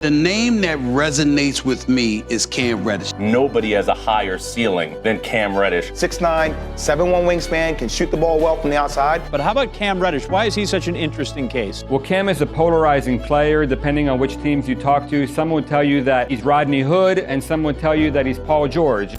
The name that resonates with me is Cam Reddish. Nobody has a higher ceiling than Cam Reddish. 6'9", 7'1" wingspan, can shoot the ball well from the outside. But how about Cam Reddish? Why is he such an interesting case? Well, Cam is a polarizing player depending on which teams you talk to. Some would tell you that he's Rodney Hood, and some would tell you that he's Paul George.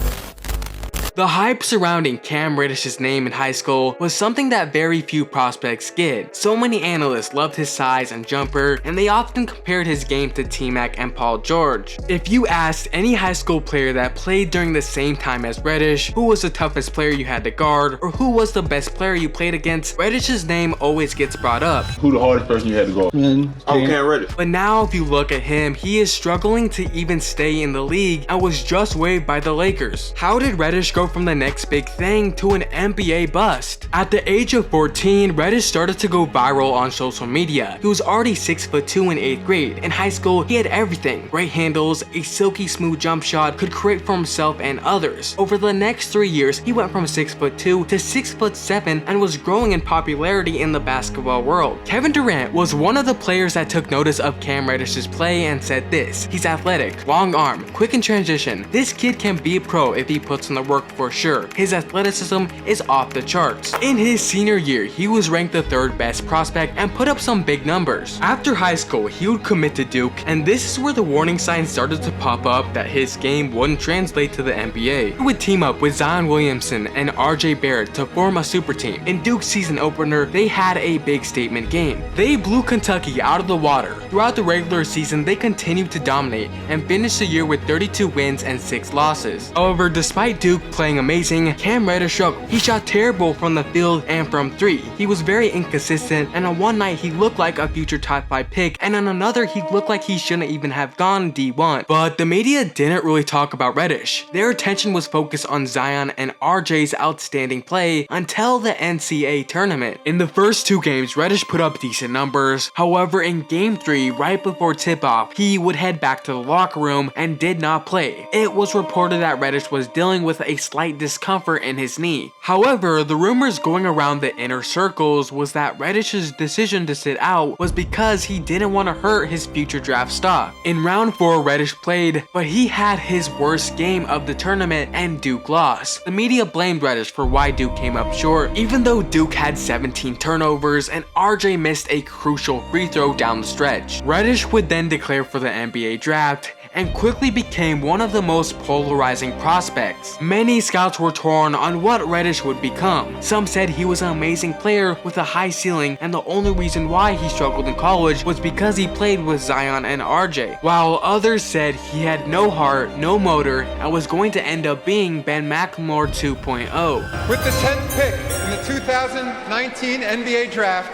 The hype surrounding Cam Reddish's name in high school was something that very few prospects get. So many analysts loved his size and jumper, and they often compared his game to T-Mac and Paul George. If you asked any high school player that played during the same time as Reddish who was the toughest player you had to guard, or who was the best player you played against, Reddish's name always gets brought up. Who the hardest person you had to guard? Cam Reddish. But now if you look at him, he is struggling to even stay in the league and was just waived by the Lakers. How did Reddish go from the next big thing to an NBA bust? At the age of 14, Reddish started to go viral on social media. He was already 6'2" in 8th grade. In high school, he had everything: great handles, a silky smooth jump shot, could create for himself and others. Over the next 3 years, he went from 6'2" to 6'7" and was growing in popularity in the basketball world. Kevin Durant was one of the players that took notice of Cam Reddish's play and said this: "He's athletic, long arm, quick in transition. This kid can be a pro if he puts in the work for sure. His athleticism is off the charts." In his senior year, he was ranked the 3rd best prospect and put up some big numbers. After high school, he would commit to Duke, and this is where the warning signs started to pop up that his game wouldn't translate to the NBA. He would team up with Zion Williamson and RJ Barrett to form a super team. In Duke's season opener, they had a big statement game. They blew Kentucky out of the water. Throughout the regular season, they continued to dominate and finished the year with 32 wins and 6 losses. However, despite Duke playing amazing, Cam Reddish struggled. He shot terrible from the field and from 3. He was very inconsistent, and on one night he looked like a future top 5 pick, and on another he looked like he shouldn't even have gone D1. But the media didn't really talk about Reddish. Their attention was focused on Zion and RJ's outstanding play until the NCAA tournament. In the first 2 games, Reddish put up decent numbers. However, in game 3, right before tip-off, he would head back to the locker room and did not play. It was reported that Reddish was dealing with a slight discomfort in his knee. However, the rumors going around the inner circles was that Reddish's decision to sit out was because he didn't want to hurt his future draft stock. In round 4, Reddish played, but he had his worst game of the tournament and Duke lost. The media blamed Reddish for why Duke came up short, even though Duke had 17 turnovers and RJ missed a crucial free throw down the stretch. Reddish would then declare for the NBA draft and quickly became one of the most polarizing prospects. Many scouts were torn on what Reddish would become. Some said he was an amazing player with a high ceiling, and the only reason why he struggled in college was because he played with Zion and RJ, while others said he had no heart, no motor, and was going to end up being Ben McLemore 2.0. With the 10th pick in the 2019 NBA Draft,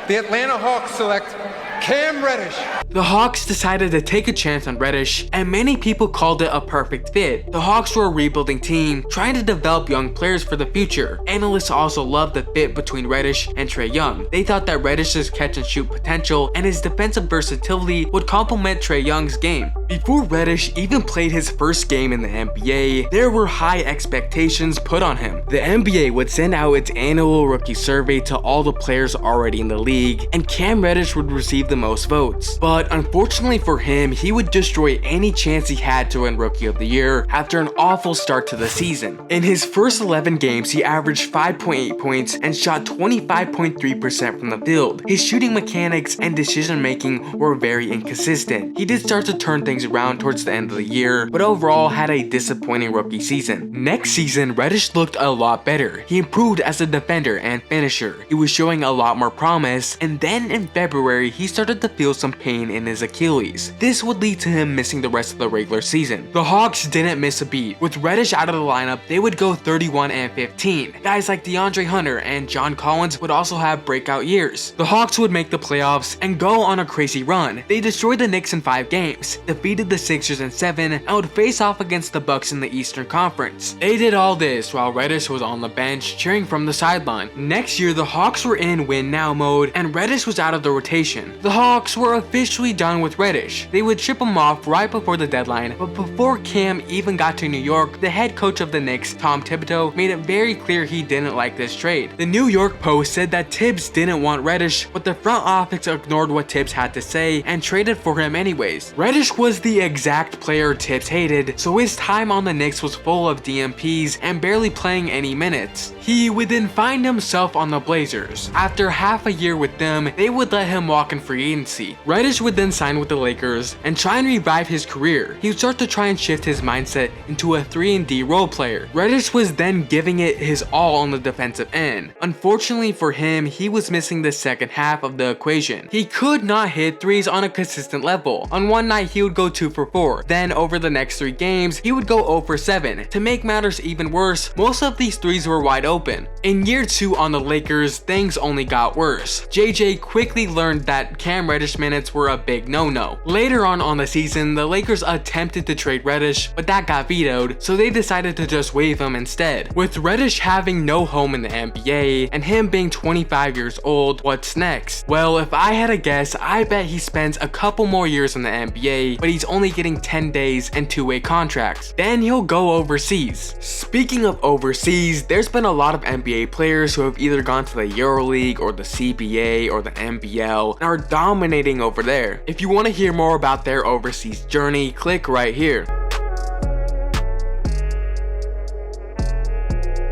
the Atlanta Hawks select Cam Reddish. The Hawks decided to take a chance on Reddish, and many people called it a perfect fit. The Hawks were a rebuilding team, trying to develop young players for the future. Analysts also loved the fit between Reddish and Trae Young. They thought that Reddish's catch and shoot potential and his defensive versatility would complement Trae Young's game. Before Reddish even played his first game in the NBA, there were high expectations put on him. The NBA would send out its annual rookie survey to all the players already in the league, and Cam Reddish would receive the most votes. But unfortunately for him, he would destroy any chance he had to win Rookie of the Year after an awful start to the season. In his first 11 games, he averaged 5.8 points and shot 25.3% from the field. His shooting mechanics and decision making were very inconsistent. He did start to turn things around towards the end of the year, but overall had a disappointing rookie season. Next season, Reddish looked a lot better. He improved as a defender and finisher. He was showing a lot more promise, and then in February, he started to feel some pain in his Achilles. This would lead to him missing the rest of the regular season. The Hawks didn't miss a beat. With Reddish out of the lineup, they would go 31-15. Guys like DeAndre Hunter and John Collins would also have breakout years. The Hawks would make the playoffs and go on a crazy run. They destroyed the Knicks in 5 games, defeated the Sixers in 7, and would face off against the Bucks in the Eastern Conference. They did all this while Reddish was on the bench cheering from the sideline. Next year, the Hawks were in win now mode, and Reddish was out of the rotation. The The Hawks were officially done with Reddish. They would ship him off right before the deadline, but before Cam even got to New York, the head coach of the Knicks, Tom Thibodeau, made it very clear he didn't like this trade. The New York Post said that Tibbs didn't want Reddish, but the front office ignored what Tibbs had to say and traded for him anyways. Reddish was the exact player Tibbs hated, so his time on the Knicks was full of DMPs and barely playing any minutes. He would then find himself on the Blazers. After half a year with them, they would let him walk in free agency. Reddish would then sign with the Lakers and try and revive his career. He would start to try and shift his mindset into a 3-and-D role player. Reddish was then giving it his all on the defensive end. Unfortunately for him, he was missing the second half of the equation. He could not hit threes on a consistent level. On one night, he would go 2 for 4. Then over the next 3 games, he would go 0 for 7. To make matters even worse, most of these threes were wide open. In year 2 on the Lakers, things only got worse. JJ quickly learned that Cam Reddish minutes were a big no-no. Later on the season, the Lakers attempted to trade Reddish, but that got vetoed, so they decided to just waive him instead. With Reddish having no home in the NBA, and him being 25 years old, what's next? Well, if I had a guess, I bet he spends a couple more years in the NBA, but he's only getting 10 days and 2-way contracts. Then he'll go overseas. Speaking of overseas, there's been a lot of NBA players who have either gone to the EuroLeague or the CBA or the NBL and are dominating over there. If you want to hear more about their overseas journey, click right here.